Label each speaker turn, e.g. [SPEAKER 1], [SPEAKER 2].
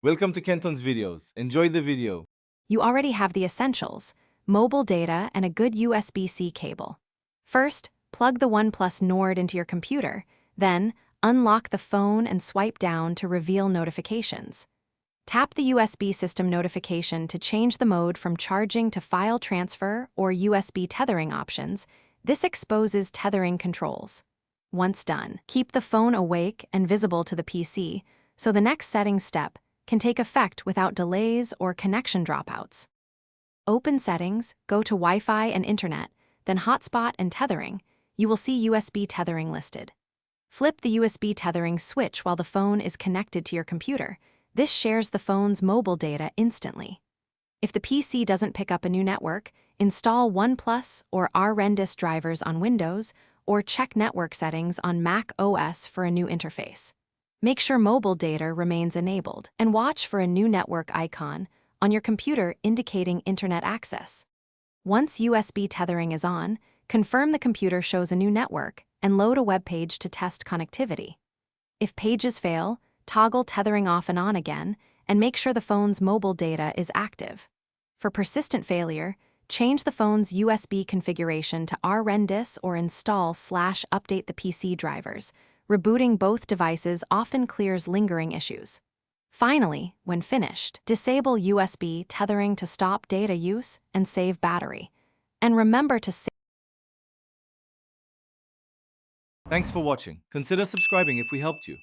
[SPEAKER 1] Welcome to Kenton's videos. Enjoy the video.
[SPEAKER 2] You already have the essentials: mobile data and a good USB-C cable. First, plug the OnePlus Nord into your computer, then unlock the phone and swipe down to reveal notifications. Tap the USB system notification to change the mode from charging to file transfer or USB tethering options. This exposes tethering controls. Once done, keep the phone awake and visible to the PC, so the next setting step can take effect without delays or connection dropouts. Open Settings, go to Wi-Fi and Internet, then Hotspot and Tethering. You will see USB tethering listed. Flip the USB tethering switch while the phone is connected to your computer. This shares the phone's mobile data instantly. If the PC doesn't pick up a new network, install OnePlus or RRendis drivers on Windows, or check network settings on Mac OS for a new interface. Make sure mobile data remains enabled, and watch for a new network icon on your computer indicating internet access. Once USB tethering is on, confirm the computer shows a new network and load a web page to test connectivity. If pages fail, toggle tethering off and on again, and make sure the phone's mobile data is active. For persistent failure, change the phone's USB configuration to RRendis or install/update the PC drivers. Rebooting both devices often clears lingering issues. Finally, when finished, disable USB tethering to stop data use and save battery. And remember to
[SPEAKER 1] Thanks for watching. Consider subscribing if we helped you.